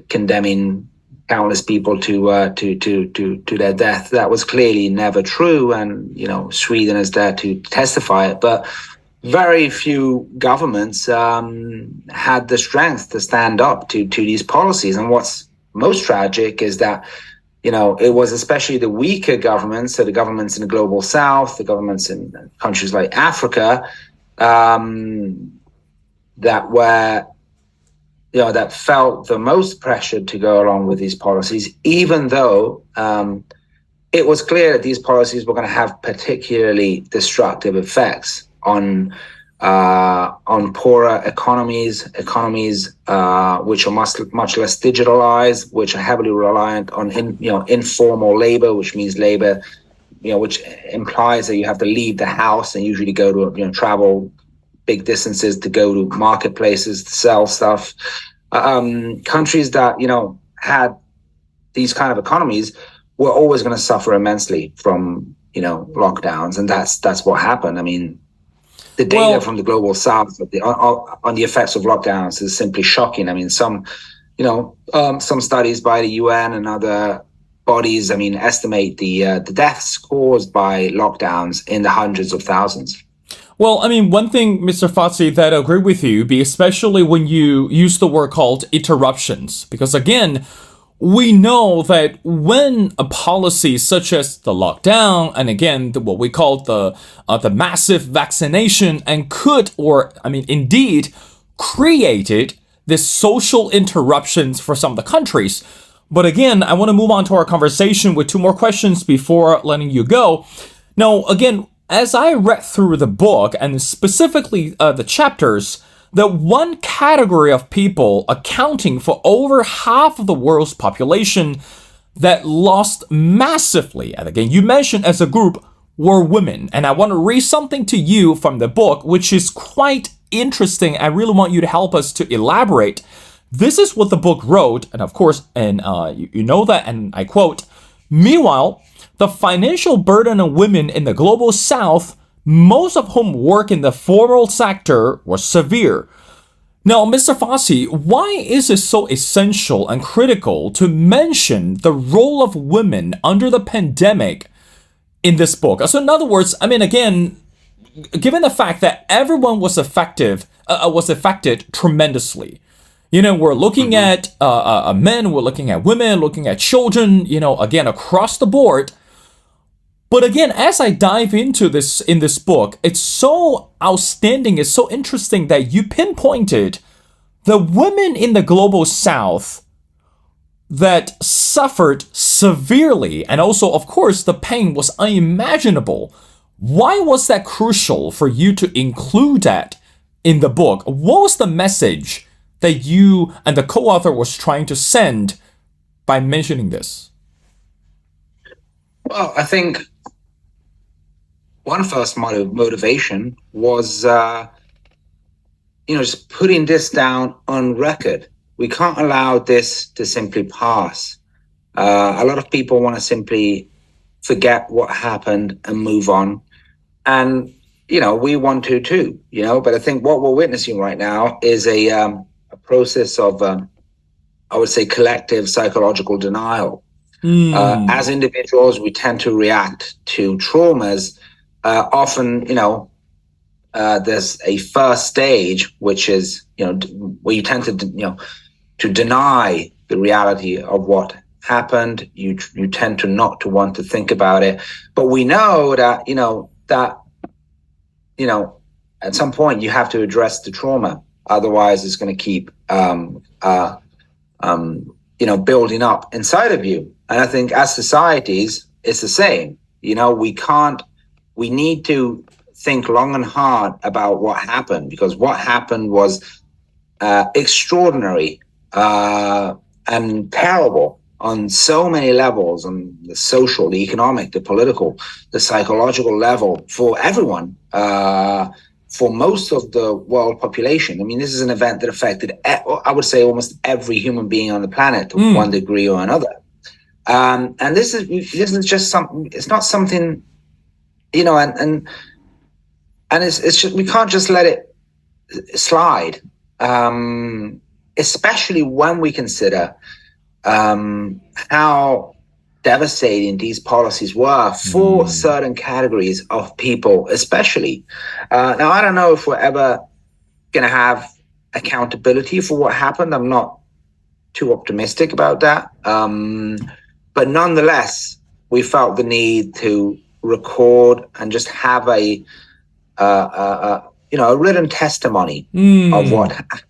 [SPEAKER 2] condemning countless people to their death. That was clearly never true, and Sweden is there to testify it. But very few governments had the strength to stand up to these policies. And what's most tragic is that it was especially the weaker governments, so the governments in the global south, the governments in countries like Africa, that were that felt the most pressured to go along with these policies, even though it was clear that these policies were going to have particularly destructive effects on on poorer economies, which are much less digitalized, which are heavily reliant on informal labor, which means labor, which implies that you have to leave the house and usually go to travel big distances to go to marketplaces to sell stuff. Countries that had these kind of economies were always going to suffer immensely from lockdowns, and that's what happened. I mean, the data from the global south on the effects of lockdowns is simply shocking. I mean, some studies by the UN and other bodies, estimate the deaths caused by lockdowns in the hundreds of thousands.
[SPEAKER 1] Well, I mean, one thing, Mr. Fazi, that I agree with you, especially when you use the word called interruptions, because again, we know that when a policy such as the lockdown and again what we call the massive vaccination and indeed created this social interruptions for some of the countries. But again, I want to move on to our conversation with two more questions before letting you go. Now, again, as I read through the book and specifically the chapters, the one category of people accounting for over half of the world's population that lost massively, and again, you mentioned as a group, were women. And I want to read something to you from the book, which is quite interesting. I really want you to help us to elaborate. This is what the book wrote, and of course, and you know that, and I quote, "Meanwhile, the financial burden on women in the global south, most of whom work in the formal sector, was severe." Now, Mr. Fazi, why is it so essential and critical to mention the role of women under the pandemic in this book? So in other words, I mean, again, given the fact that everyone was affected tremendously, we're looking at men, we're looking at women, looking at children, again, across the board. But again, as I dive into this in this book, it's so outstanding, it's so interesting that you pinpointed the women in the global south that suffered severely. And also, of course, the pain was unimaginable. Why was that crucial for you to include that in the book? What was the message that you and the co-author was trying to send by mentioning this?
[SPEAKER 2] Well, I think one first motivation was, just putting this down on record. We can't allow this to simply pass. A lot of people want to simply forget what happened and move on. And, we want to too, but I think what we're witnessing right now is a process of, I would say, collective psychological denial. As individuals, we tend to react to traumas. Often, there's a first stage, which is, where you tend to deny the reality of what happened. You tend to not to want to think about it. But we know that, at some point you have to address the trauma. Otherwise, it's going to keep, building up inside of you. And I think as societies, it's the same. We need to think long and hard about what happened, because what happened was extraordinary and terrible on so many levels, on the social, the economic, the political, the psychological level for everyone, for most of the world population. I mean, this is an event that affected, I would say, almost every human being on the planet to one degree or another. And this is just something. It's not something, and it's just, we can't just let it slide, especially when we consider how devastating these policies were for certain categories of people, especially. Now, I don't know if we're ever going to have accountability for what happened. I'm not too optimistic about that. But nonetheless, we felt the need to record and just have a written testimony of what happened.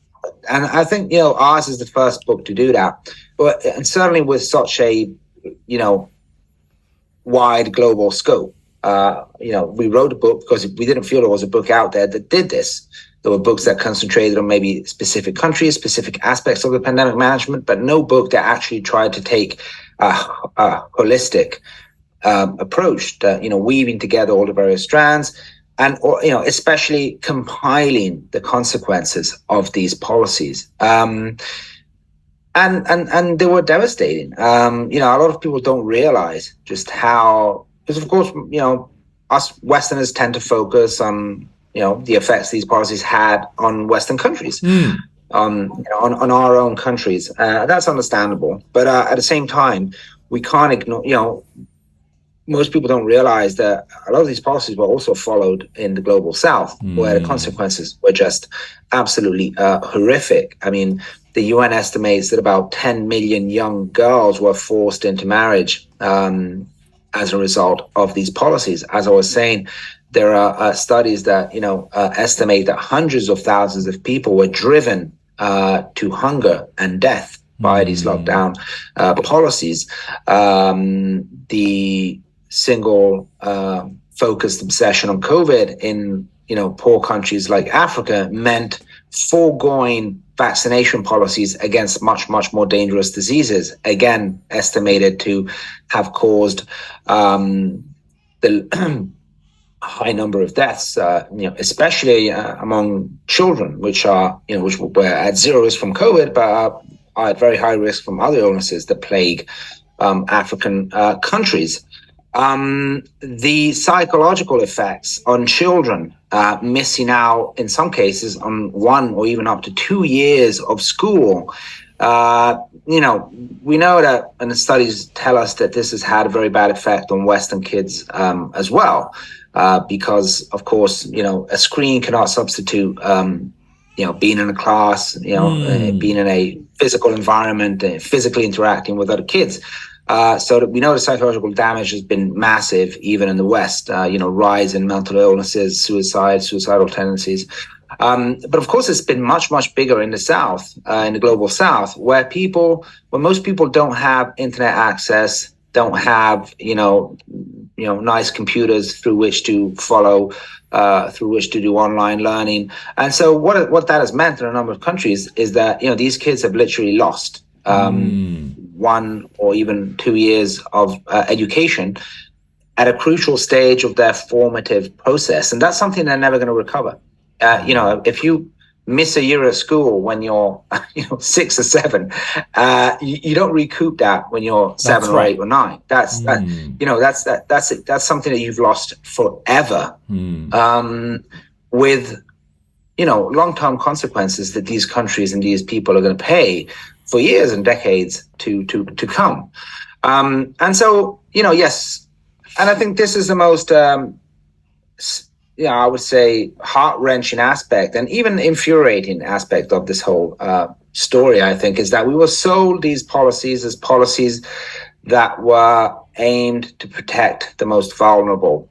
[SPEAKER 2] And I think, ours is the first book to do that. And certainly with such a, wide global scope. we wrote a book because we didn't feel there was a book out there that did this. There were books that concentrated on maybe specific countries, specific aspects of the pandemic management, but no book that actually tried to take a holistic approach, that, weaving together all the various strands, and especially compiling the consequences of these policies. And they were devastating. A lot of people don't realize just how, because of course, us Westerners tend to focus on the effects these policies had on Western countries, on our own countries. That's understandable, but at the same time, we can't ignore. Most people don't realize that a lot of these policies were also followed in the global South, where the consequences were just absolutely horrific. I mean, the UN estimates that about 10 million young girls were forced into marriage as a result of these policies. As I was saying, there are studies that estimate that hundreds of thousands of people were driven to hunger and death by these lockdown policies. The single focused obsession on COVID in poor countries like Africa meant foregoing vaccination policies against much more dangerous diseases, again estimated to have caused the high number of deaths, especially among children, which were at zero risk from COVID, but are at very high risk from other illnesses that plague African countries. The psychological effects on children, missing out in some cases on 1 or even up to 2 years of school. We know that, and the studies tell us that this has had a very bad effect on Western kids as well, because of course, a screen cannot substitute, being in a class, being in a physical environment, physically interacting with other kids. So that we know the psychological damage has been massive, even in the West, rise in mental illnesses, suicidal tendencies. But of course, it's been much bigger in the South, in the global South, where most people don't have internet access, don't have, nice computers through which to follow, through which to do online learning. And so what that has meant in a number of countries is that, these kids have literally lost 1 or even 2 years of education at a crucial stage of their formative process. And that's something they're never going to recover. If you miss a year of school when you're 6 or 7, you don't recoup that when you're 7 or 8 or 9. That's something that you've lost forever, with long-term consequences that these countries and these people are going to pay for years and decades to come. And so, yes, and I think this is the most, I would say, heart-wrenching aspect and even infuriating aspect of this whole story, I think, is that we were sold these policies as policies that were aimed to protect the most vulnerable,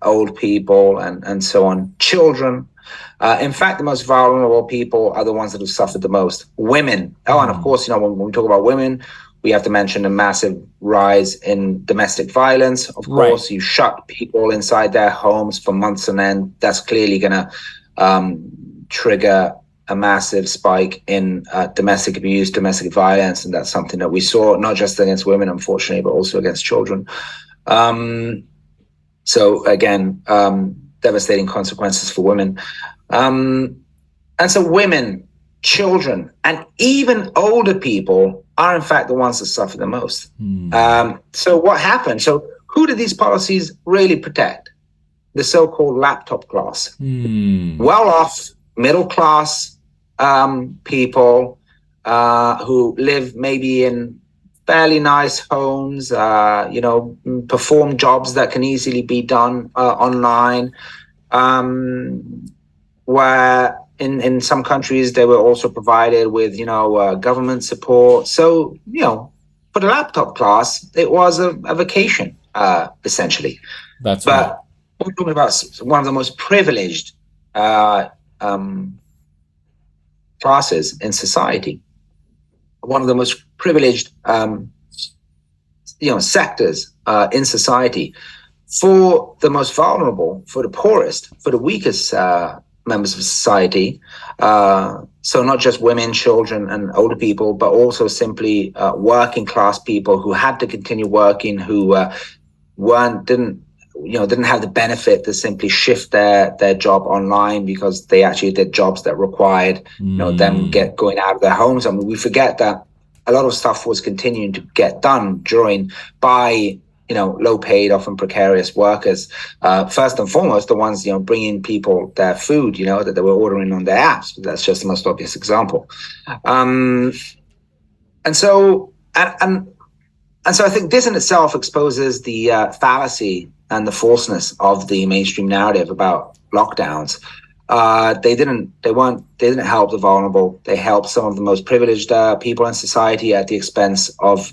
[SPEAKER 2] old people and so on, children. In fact, the most vulnerable people are the ones that have suffered the most. Women. Oh, and of course, when we talk about women, we have to mention a massive rise in domestic violence. Of course, you shut people inside their homes for months on end. That's clearly going to trigger a massive spike in domestic abuse, domestic violence. And that's something that we saw not just against women, unfortunately, but also against children. So again, devastating consequences for women. And so women, children, and even older people are in fact the ones that suffer the most. So what happened? So who did these policies really protect? The so-called laptop class. Well-off, middle-class people who live maybe in fairly nice homes, perform jobs that can easily be done online, where in some countries they were also provided with, government support. So, for the laptop class, it was a vacation, essentially.
[SPEAKER 1] That's right.
[SPEAKER 2] But we're talking about one of the most privileged classes in society, one of the most privileged, sectors in society. for the most vulnerable, for the poorest, for the weakest members of society. So not just women, children, and older people, but also simply working class people who had to continue working, who didn't have the benefit to simply shift their job online because they actually did jobs that required them going out of their homes. I mean, we forget that a lot of stuff was continuing to get done by low paid, often precarious workers. First and foremost, the ones bringing people their food, that they were ordering on their apps. That's just the most obvious example. And so I think this in itself exposes the fallacy and the falseness of the mainstream narrative about lockdowns. They didn't help the vulnerable. They helped some of the most privileged people in society at the expense of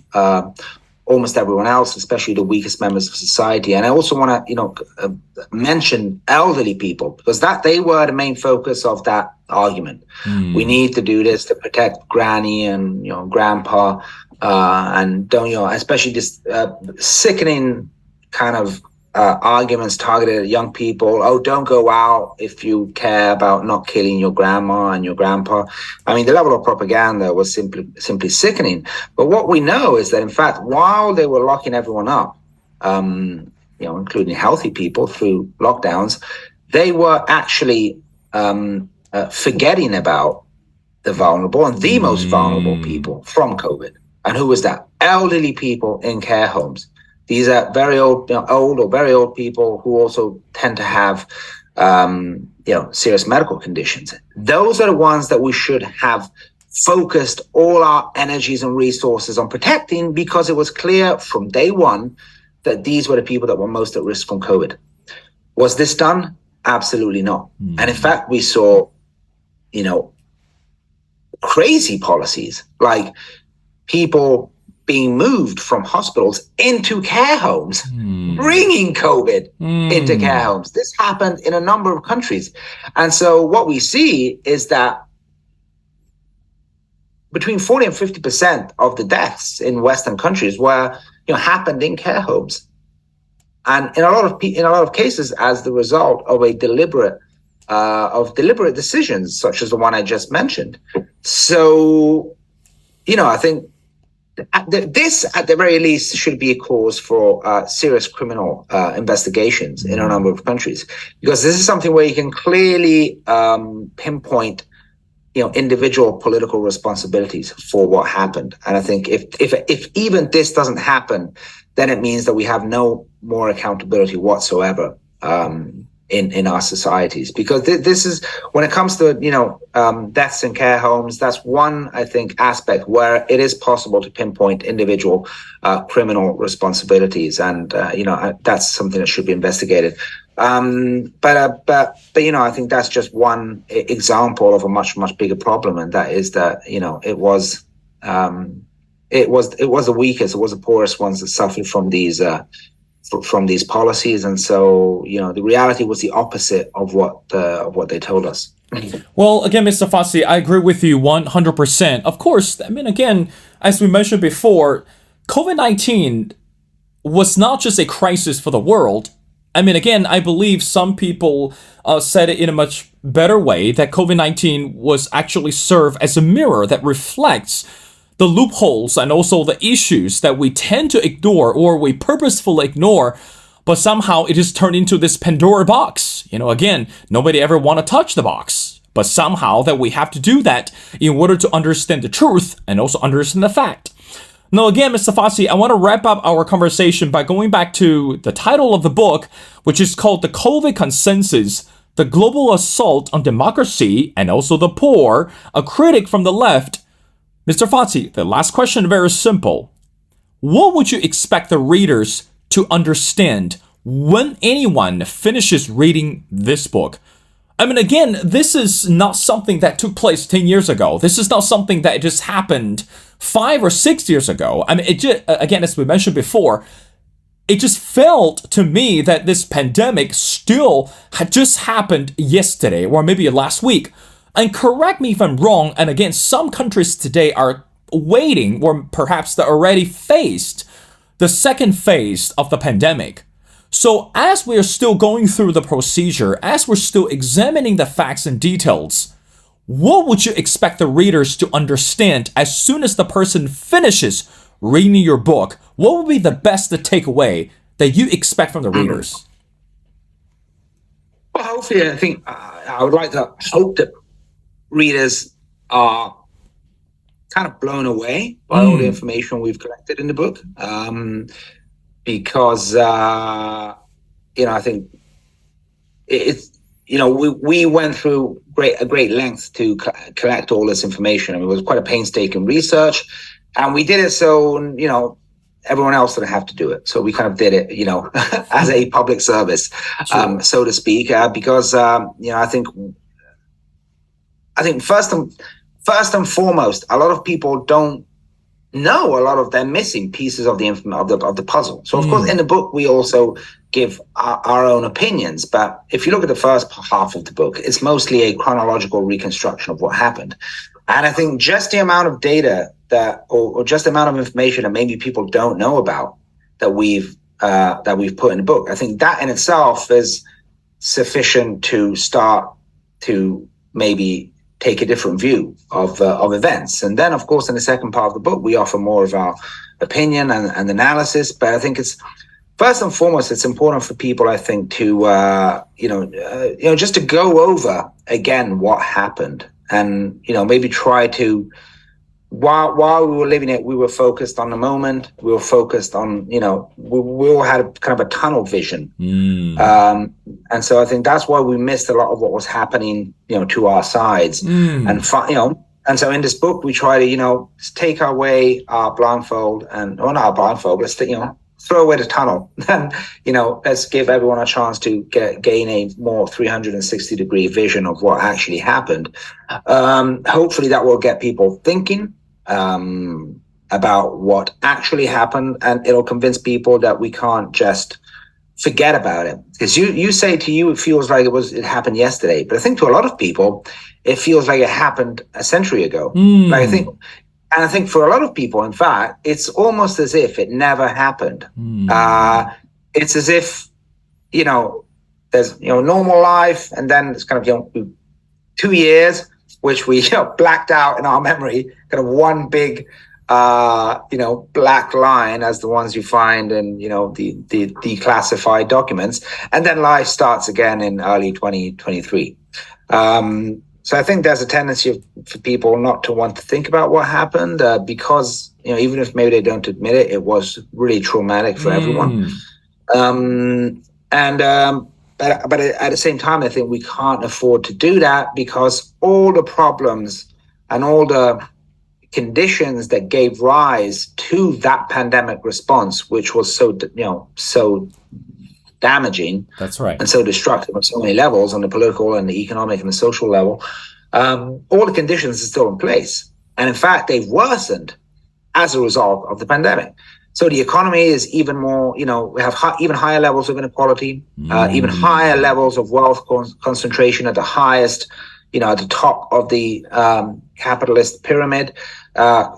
[SPEAKER 2] almost everyone else, especially the weakest members of society. And I also want to mention elderly people, because they were the main focus of that argument. We need to do this to protect granny and grandpa, and don't especially this sickening kind of arguments targeted at young people. Oh, don't go out if you care about not killing your grandma and your grandpa. I mean, the level of propaganda was simply sickening. But what we know is that, in fact, while they were locking everyone up, including healthy people through lockdowns, they were actually forgetting about the vulnerable and the most vulnerable people from COVID. And who was that? Elderly people in care homes. These are very old or very old people who also tend to have, serious medical conditions. Those are the ones that we should have focused all our energies and resources on protecting, because it was clear from day one that these were the people that were most at risk from COVID. Was this done? Absolutely not. And in fact, we saw, crazy policies like people being moved from hospitals into care homes, bringing COVID into care homes. This happened in a number of countries. And so what we see is that between 40 and 50% of the deaths in Western countries happened in care homes. And in a lot of cases, as the result of deliberate decisions, such as the one I just mentioned. So, I think this, at the very least, should be a cause for serious criminal investigations in a number of countries, because this is something where you can clearly pinpoint, individual political responsibilities for what happened. And I think if even this doesn't happen, then it means that we have no more accountability whatsoever in our societies, because this is, when it comes to deaths in care homes, that's one, I think, aspect where it is possible to pinpoint individual criminal responsibilities, and that's something that should be investigated. But I think that's just one example of a much bigger problem, and that is that it was the weakest, it was the poorest ones that suffered from these policies. And so, the reality was the opposite of what they told us.
[SPEAKER 1] Well, again, Mr. Fazi, I agree with you 100%. Of course, I mean, again, as we mentioned before, COVID-19 was not just a crisis for the world. I mean, again, I believe some people said it in a much better way, that COVID-19 was actually serve as a mirror that reflects the loopholes and also the issues that we tend to ignore, or we purposefully ignore, but somehow it is turned into this Pandora box. Again, nobody ever want to touch the box, but somehow that we have to do that in order to understand the truth and also understand the fact. Now, again, Mr. Fazi, I want to wrap up our conversation by going back to the title of the book, which is called The COVID Consensus: The Global Assault on Democracy and Also the Poor, a Critic from the Left. Mr. Fazi, the last question is very simple. What would you expect the readers to understand when anyone finishes reading this book? I mean, again, this is not something that took place 10 years ago. This is not something that just happened 5 or 6 years ago. I mean, it just, again, as we mentioned before, it just felt to me that this pandemic still had just happened yesterday or maybe last week. And correct me if I'm wrong, and again, some countries today are waiting, or perhaps they already faced the second phase of the pandemic. So as we're still going through the procedure, as we're still examining the facts and details, what would you expect the readers to understand as soon as the person finishes reading your book? What would be the best takeaway that you expect from the readers?
[SPEAKER 2] Well, hopefully, I think I would like to hope that readers are kind of blown away by all the information we've collected in the book, because I think it's we went through a great length to collect all this information. I mean, it was quite a painstaking research, and we did it so everyone else didn't have to do it. So we kind of did it, as a public service, so to speak, because I think first and foremost, a lot of people don't know a lot of their missing pieces of the puzzle. So of course, in the book, we also give our own opinions. But if you look at the first half of the book, it's mostly a chronological reconstruction of what happened. And I think just the amount of data or just the amount of information that maybe people don't know about that we've put in the book, I think that in itself is sufficient to start to maybe take a different view of events. And then, of course, in the second part of the book, we offer more of our opinion and analysis. But I think it's first and foremost, it's important for people, I think, to just to go over again what happened, and maybe try to. While we were living it, we were focused on the moment. We were focused on, we all had a kind of a tunnel vision. And so I think that's why we missed a lot of what was happening, to our sides. And so in this book, we try to, take away our blindfold not our blindfold, let's, throw away the tunnel. And, let's give everyone a chance to gain a more 360-degree vision of what actually happened. Hopefully that will get people thinking about what actually happened, and it'll convince people that we can't just forget about it. Because you say to you, it feels like it happened yesterday, but I think to a lot of people, it feels like it happened a century ago. Like I think for a lot of people, in fact, it's almost as if it never happened. It's as if, there's, normal life, and then it's kind of, 2 years, which we blacked out in our memory, kind of one big, black line as the ones you find in, the declassified documents. And then life starts again in early 2023. So I think there's a tendency for people not to want to think about what happened because, even if maybe they don't admit it, it was really traumatic for everyone. But at the same time, I think we can't afford to do that, because all the problems and all the conditions that gave rise to that pandemic response, which was so damaging,
[SPEAKER 1] that's right,
[SPEAKER 2] and so destructive on so many levels, on the political and the economic and the social level, all the conditions are still in place. And in fact, they've worsened as a result of the pandemic. So the economy is even more, we have even higher levels of inequality, even higher levels of wealth concentration at the highest, at the top of the capitalist pyramid.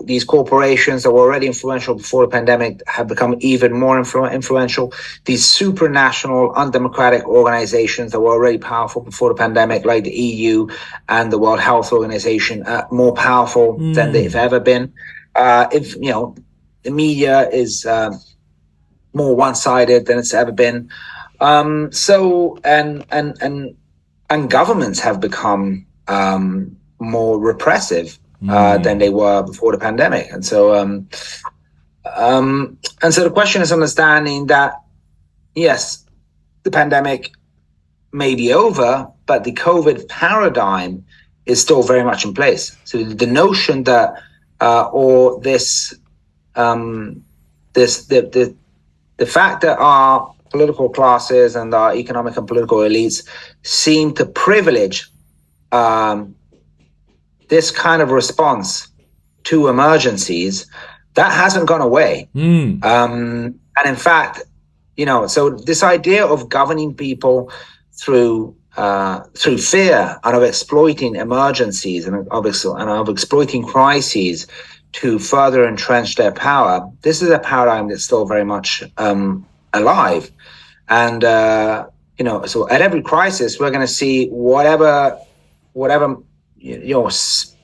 [SPEAKER 2] These corporations that were already influential before the pandemic have become even more influential. These supranational, undemocratic organizations that were already powerful before the pandemic, like the EU and the World Health Organization, more powerful than they've ever been. The media is more one-sided than it's ever been. And governments have become more repressive than they were before the pandemic. And so the question is understanding that, yes, the pandemic may be over, but the COVID paradigm is still very much in place. So the notion that the fact that our political classes and our economic and political elites seem to privilege this kind of response to emergencies, that hasn't gone away. And in fact, so this idea of governing people through fear and of exploiting emergencies and of exploiting crises to further entrench their power, this is a paradigm that's still very much alive. And so at every crisis, we're going to see whatever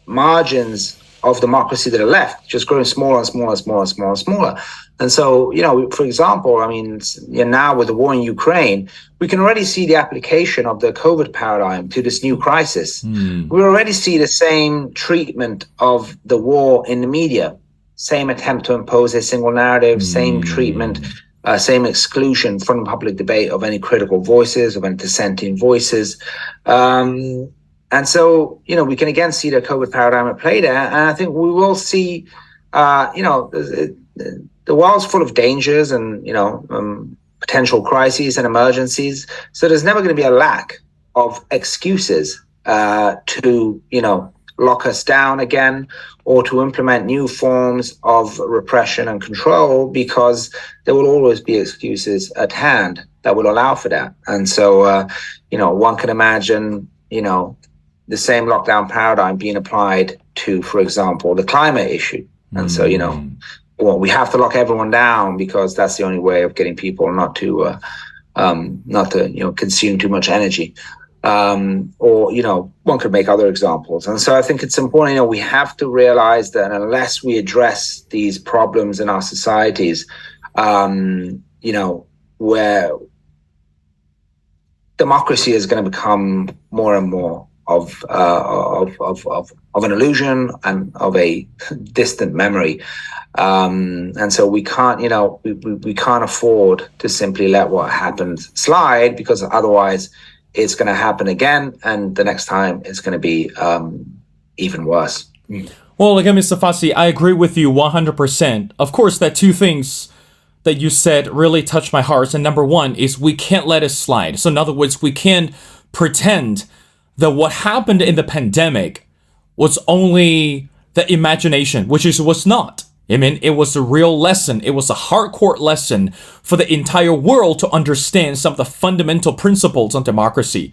[SPEAKER 2] margins of democracy that are left just growing smaller and smaller and smaller and smaller and smaller. And so, for example, I mean, now with the war in Ukraine, we can already see the application of the COVID paradigm to this new crisis. We already see the same treatment of the war in the media, same attempt to impose a single narrative, same treatment, same exclusion from the public debate of any critical voices, of any dissenting voices. And so, we can again see the COVID paradigm at play there. And I think we will see, the world's full of dangers and, potential crises and emergencies. So there's never going to be a lack of excuses to, lock us down again or to implement new forms of repression and control, because there will always be excuses at hand that will allow for that. And so, one can imagine, the same lockdown paradigm being applied to, for example, the climate issue. And so, we have to lock everyone down because that's the only way of getting people not to consume too much energy. Or, one could make other examples. And so I think it's important, we have to realize that unless we address these problems in our societies, where democracy is going to become more and more of an illusion and of a distant memory. And so we can't, we can't afford to simply let what happened slide, because otherwise it's going to happen again. And the next time it's going to be even worse.
[SPEAKER 1] Well, again, Mr. Fazi, I agree with you 100%. Of course, that two things that you said really touched my heart. And number one is we can't let it slide. So in other words, we can't pretend that what happened in the pandemic was only the imagination, which was not. I mean, it was a real lesson. It was a hardcore lesson for the entire world to understand some of the fundamental principles of democracy.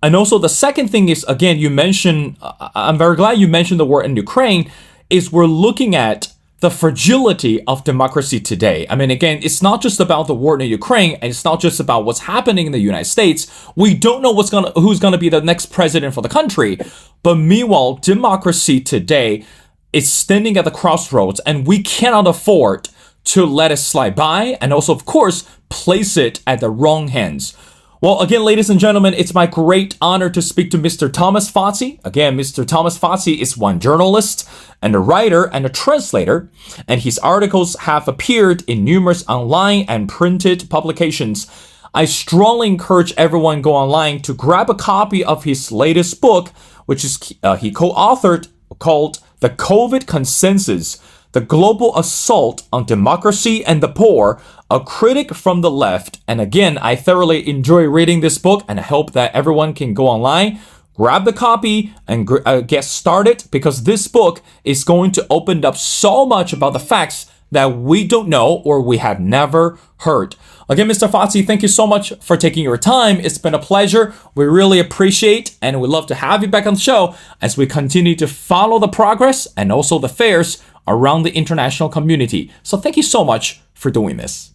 [SPEAKER 1] And also the second thing is, again, you mentioned, I'm very glad you mentioned the war in Ukraine, is we're looking at the fragility of democracy today. I mean, again, it's not just about the war in Ukraine, and it's not just about what's happening in the United States. We don't know who's gonna be the next president for the country. But meanwhile, democracy today is standing at the crossroads, and we cannot afford to let it slide by, and also, of course, place it at the wrong hands. Well, again, ladies and gentlemen, it's my great honor to speak to Mr. Thomas Fazi. Again, Mr. Thomas Fazi is one journalist and a writer and a translator, and his articles have appeared in numerous online and printed publications. I strongly encourage everyone go online to grab a copy of his latest book, which is he co-authored, called The COVID Consensus: The Global Assault on Democracy and the Poor, a critic from the left. And again, I thoroughly enjoy reading this book, and I hope that everyone can go online, grab the copy, and get started, because this book is going to open up so much about the facts that we don't know or we have never heard. Again, Mr. Fazi, thank you so much for taking your time. It's been a pleasure. We really appreciate, and we'd love to have you back on the show as we continue to follow the progress and also the affairs around the international community. So thank you so much for doing this.